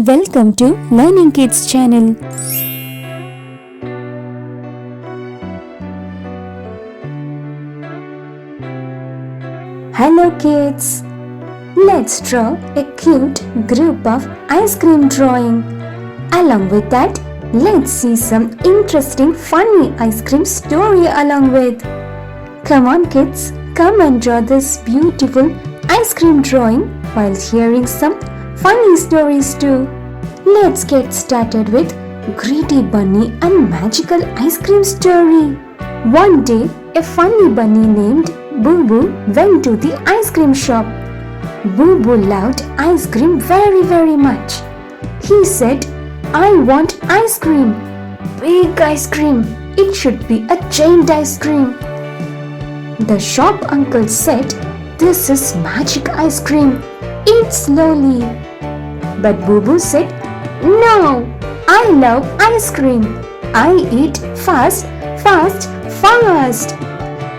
Welcome to Learning Kids channel. Hello kids. Let's draw a cute group of ice cream drawing. Along with that, let's see some interesting funny ice cream story along with. Come on kids, come and draw this beautiful ice cream drawing while hearing some funny stories too. Let's get started with Greedy Bunny and Magical Ice Cream Story. One day, a funny bunny named Boo Boo went to the ice cream shop. Boo Boo loved ice cream very much. He said, "I want ice cream. Big ice cream. It should be a giant ice cream." The shop uncle said, "This is magic ice cream. Eat slowly." But Boo Boo said, "No, I love ice cream. I eat fast.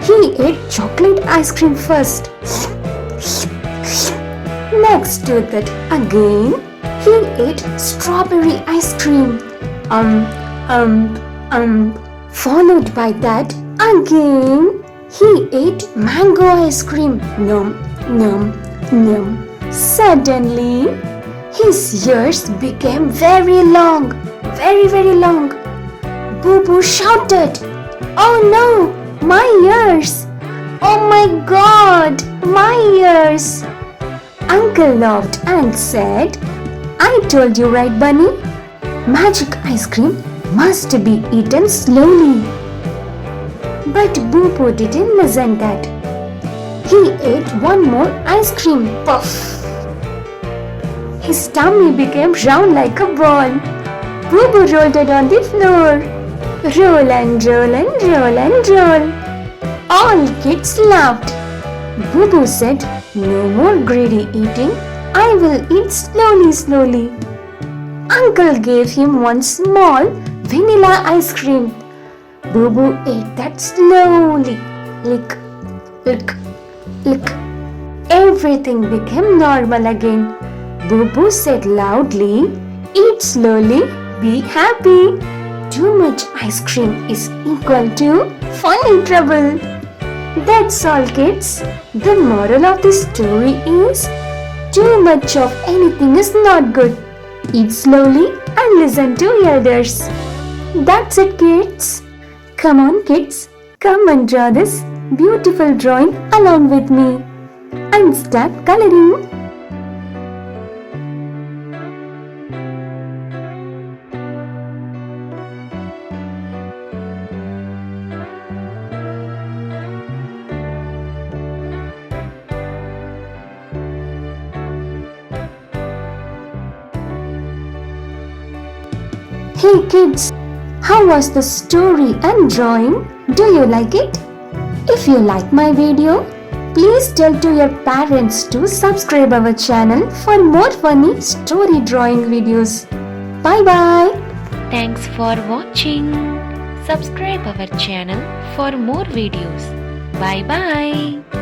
He ate chocolate ice cream first. Next to that again, he ate strawberry ice cream. Followed by that again, he ate mango ice cream. Nom. Suddenly, his ears became very long. Boo Boo shouted, "Oh no, my ears! Oh my God, my ears!" Uncle laughed and said, "I told you right, Bunny. Magic ice cream must be eaten slowly." But Boo Boo didn't listen that. He ate one more ice cream. Puff! His tummy became round like a ball. Boo Boo rolled it on the floor. Roll and roll and roll and roll. All kids laughed. Boo Boo said, "No more greedy eating. I will eat slowly. Uncle gave him one small vanilla ice cream. Boo Boo ate that slowly. Lick. Everything became normal again. Boo Boo said loudly, "Eat slowly, be happy. Too much ice cream is equal to funny trouble." That's all kids. The moral of the story is, too much of anything is not good. Eat slowly and listen to elders. That's it kids. Come on kids, come and draw this beautiful drawing along with me and start coloring. Hey kids, how was the story and drawing? Do you like it? If you like my video, please tell to your parents to subscribe our channel for more funny story drawing videos. Bye bye. Thanks for watching. Subscribe our channel for more videos. Bye bye.